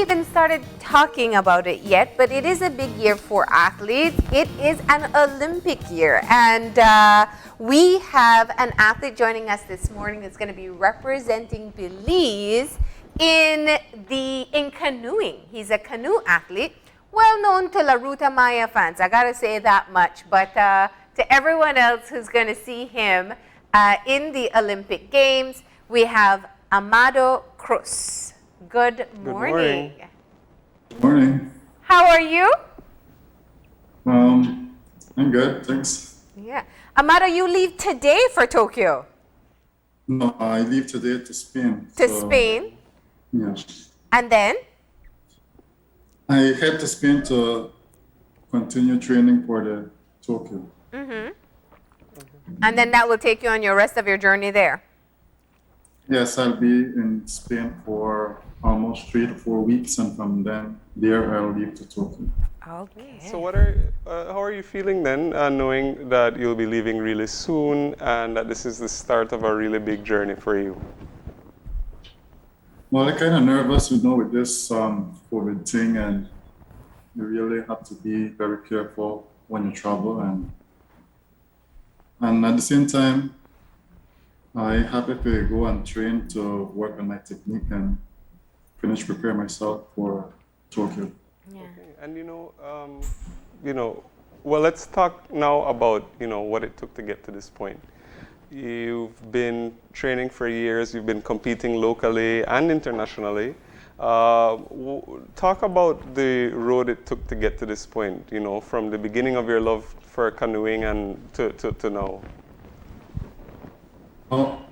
even started talking about it yet, but it is a big year for athletes. It is an Olympic year, and we have an athlete joining us this morning that's going to be representing Belize in canoeing. He's a canoe athlete, well known to La Ruta Maya fans. I got to say that much, but to everyone else who's going to see him in the Olympic Games, we have Amado Cruz. Good morning. Good morning. How are you? I'm good, thanks. Yeah. Amado, you leave today for Tokyo. No, I leave today to Spain. To Spain? Yes. And then? I head to Spain to continue training for the Tokyo. Mm-hmm. And then that will take you on your rest of your journey there? Yes, I'll be in Spain for almost 3 to 4 weeks, and from there I'll leave to Tokyo. Okay. So how are you feeling then, knowing that you'll be leaving really soon and that this is the start of a really big journey for you? Well, I'm kind of nervous, with this COVID thing, and you really have to be very careful when you travel, and at the same time, I'm happy to go and train to work on my technique and prepare myself for Tokyo. Yeah. Okay. And well, let's talk now about what it took to get to this point. You've been training for years. You've been competing locally and internationally. Talk about the road it took to get to this point. From the beginning of your love for canoeing and to now. Well,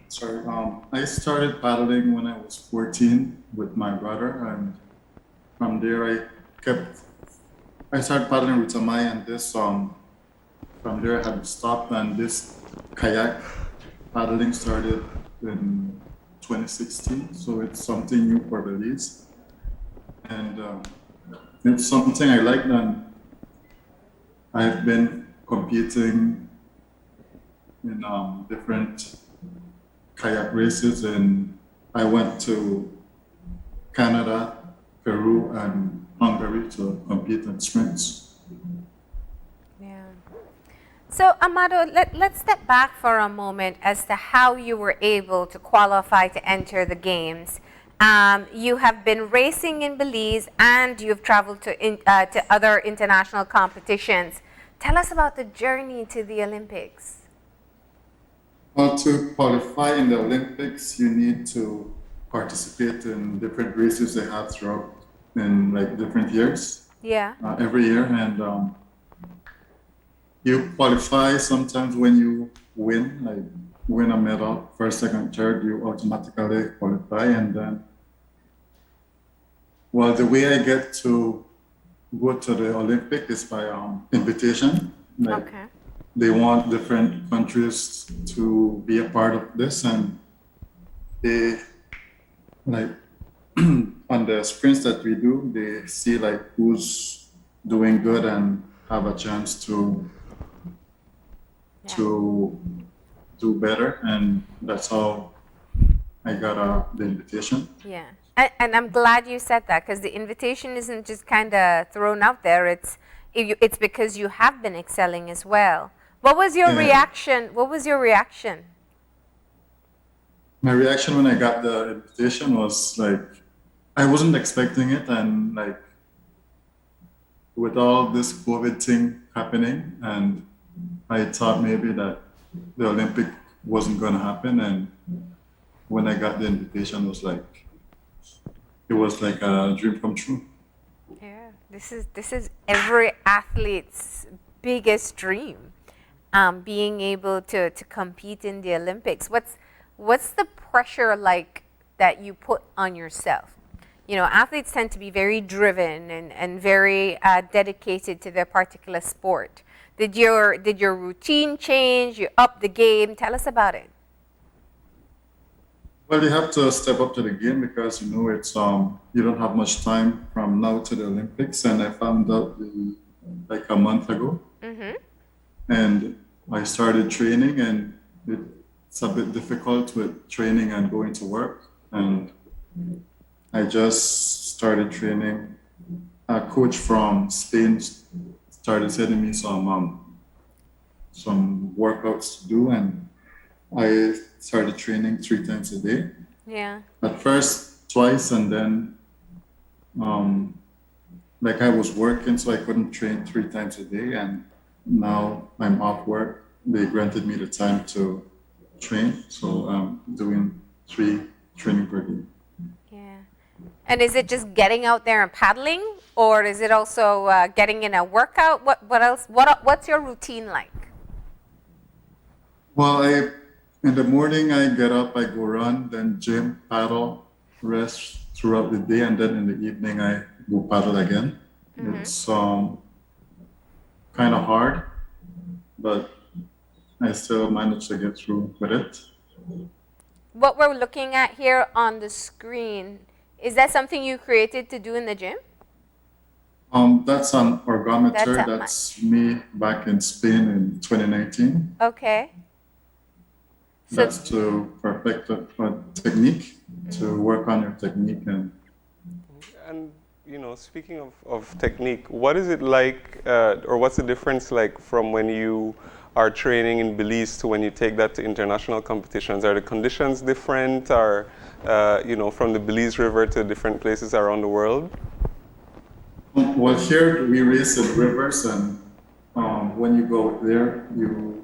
sorry. I started paddling when I was 14 with my brother, and from there I started paddling with Amaya, and this from there I had stopped, and this kayak paddling started in 2016. So it's something new for Belize, and it's something I like. And I've been competing in different kayak races, and I went to Canada, Peru, and Hungary to compete in sprints. Yeah. So, Amado, let's step back for a moment as to how you were able to qualify to enter the games. You have been racing in Belize, and you've traveled to other international competitions. Tell us about the journey to the Olympics. Well, to qualify in the Olympics, you need to participate in different races they have throughout in different years. Yeah. Every year, and you qualify sometimes when you win a medal, first, second, third, you automatically qualify, and then, well, the way I get to go to the Olympic is by invitation. Okay. They want different countries to be a part of this, and they on the sprints that we do, they see who's doing good and have a chance to do better, and that's how I got the invitation. Yeah, and I'm glad you said that, because the invitation isn't just kind of thrown out there. It's because you have been excelling as well. What was your reaction? What was your reaction? My reaction when I got the invitation was I wasn't expecting it, and with all this COVID thing happening, and I thought maybe that the Olympic wasn't going to happen, and when I got the invitation, it was like a dream come true. Yeah, this is every athlete's biggest dream. Being able to compete in the Olympics. What's the pressure like that you put on yourself? Athletes tend to be very driven and very dedicated to their particular sport. Did your routine change? You up the game? Tell us about it. Well, you have to step up to the game, because it's you don't have much time from now to the Olympics, and I found out a month ago. Mm-hmm. And I started training, and it's a bit difficult with training and going to work. And I just started training. A coach from Spain started sending me some workouts to do, and I started training 3 times a day. Yeah. At first, twice, and then like I was working, so I couldn't train 3 times a day, and now I'm off work. They granted me the time to train, so I'm doing 3 training per day. Yeah. And is it just getting out there and paddling, or is it also getting in a workout? What else? What's your routine like? Well, in the morning I get up, I go run, then gym, paddle, rest throughout the day, and then in the evening I go paddle again. It's kind of hard, but I still manage to get through with it. What we're looking at here on the screen, is that something you created to do in the gym? That's an ergometer. That's a That's me back in Spain in 2019. Okay. So That's to perfect a technique, to work on your technique. And speaking of technique, what is it like, or what's the difference like from when you are training in Belize to when you take that to international competitions? Are the conditions different, or from the Belize River to different places around the world? Well, here we race in rivers, and when you go there, you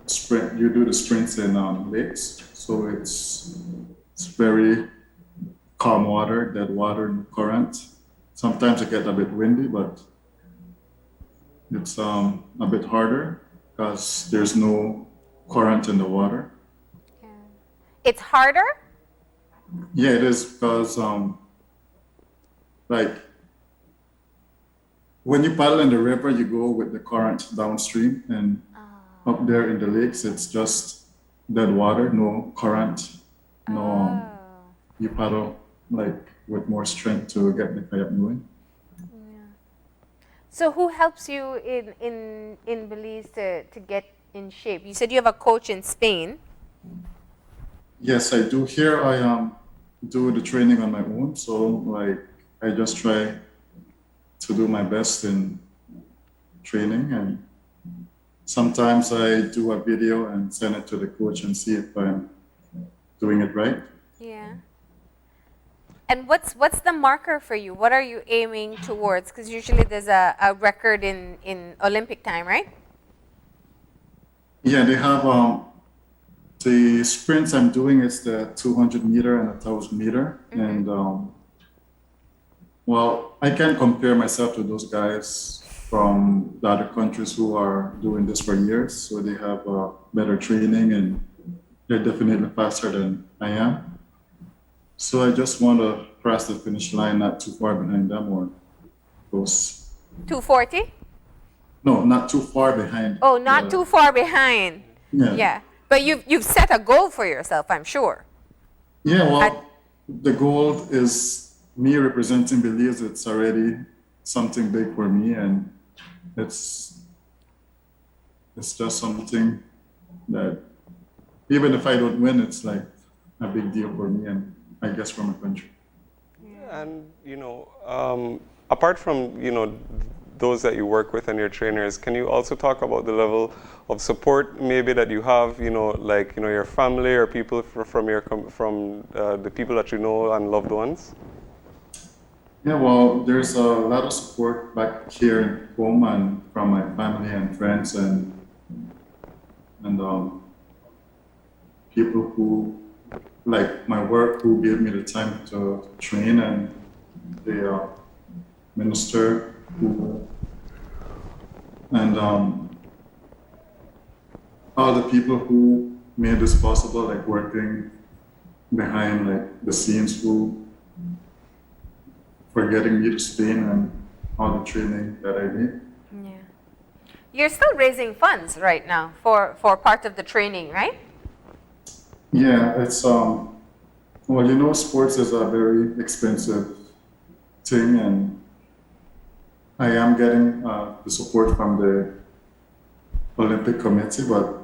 sprint. You do the sprints in lakes, so it's very calm water, dead water, no current. Sometimes it gets a bit windy, but it's a bit harder because there's no current in the water. it's harder? Yeah, it is because like when you paddle in the river, you go with the current downstream, and up there in the lakes, it's just dead water, no current, no. You paddle like with more strength to get the kayak moving. So who helps you in Belize to get in shape? You said you have a coach in Spain. Yes, I do. Here I do the training on my own, so like I just try to do my best in training, and sometimes I do a video and send it to the coach and see if I'm doing it right. Yeah. And what's the marker for you? What are you aiming towards? Because usually there's a record in Olympic time, right? Yeah, they have the sprints I'm doing is the 200 meter and 1,000 meter, and well, I can't compare myself to those guys from the other countries who are doing this for years. So they have better training, and they're definitely faster than I am. So I just want to cross the finish line, not too far behind them or close. 240? No, not too far behind. Oh, not too far behind. Yeah. Yeah. But you've set a goal for yourself, I'm sure. Yeah, well, the goal is me representing Belize. It's already something big for me, and it's just something that even if I don't win, it's like a big deal for me, and I guess for my country. And apart from those that you work with and your trainers, can you also talk about the level of support maybe that you have, your family or people from the people that you know and loved ones? Yeah, well, there's a lot of support back here at home and from my family and friends and people who like my work, who gave me the time to train, and the minister and all the people who made this possible, like working behind like the scenes, who for getting me to Spain and all the training that I did. Yeah. You're still raising funds right now for part of the training, right? Yeah, it's sports is a very expensive thing, and I am getting the support from the Olympic Committee, but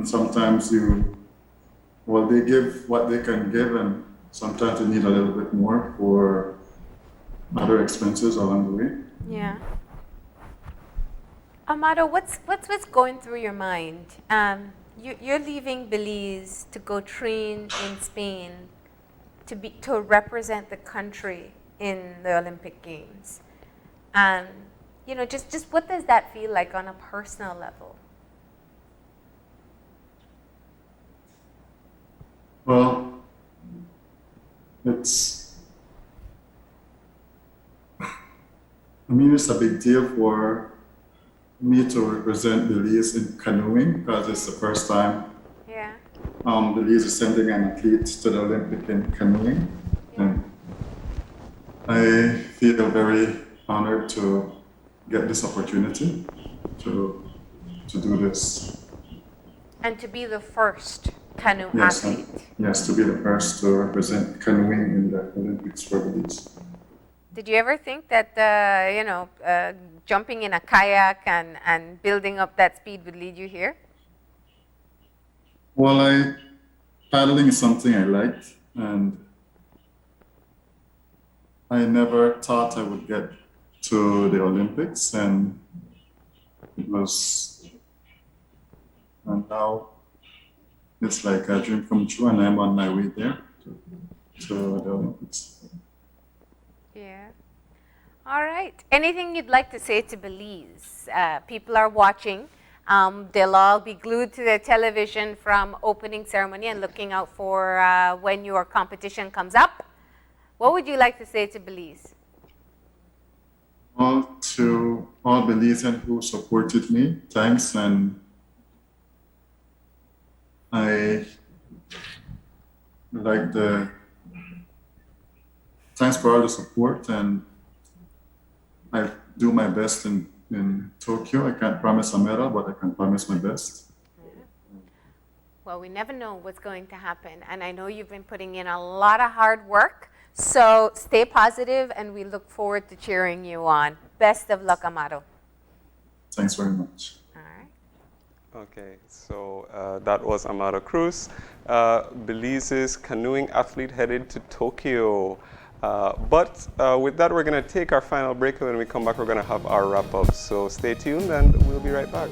sometimes they give what they can give, and sometimes you need a little bit more for other expenses along the way. Yeah. Amado, what's going through your mind? You're leaving Belize to go train in Spain to represent the country in the Olympic Games. Just what does that feel like on a personal level? Well, it's a big deal for me to represent Belize in canoeing because it's the first time Yeah. Belize is sending an athlete to the Olympic in canoeing. Yeah. And I feel very honored to get this opportunity to do this. And to be the first canoe Yes, athlete. yes, to be the first to represent canoeing in the Olympics for Belize. Did you ever think that jumping in a kayak and building up that speed would lead you here? Well, paddling is something I liked, and I never thought I would get to the Olympics, and now it's like a dream come true, and I'm on my way there to the Olympics. Yeah. All right. Anything you'd like to say to Belize? People are watching. They'll all be glued to their television from opening ceremony and looking out for when your competition comes up. What would you like to say to Belize? Well, to all Belizeans who supported me, thanks, and I like thanks for all the support, and I do my best in Tokyo. I can't promise a medal, but I can promise my best. Well, we never know what's going to happen, and I know you've been putting in a lot of hard work, so stay positive, and we look forward to cheering you on. Best of luck, Amado. Thanks very much. All right. Okay, so that was Amado Cruz, Belize's canoeing athlete headed to Tokyo. But with that, we're going to take our final break, and when we come back, we're going to have our wrap-up. So stay tuned, and we'll be right back.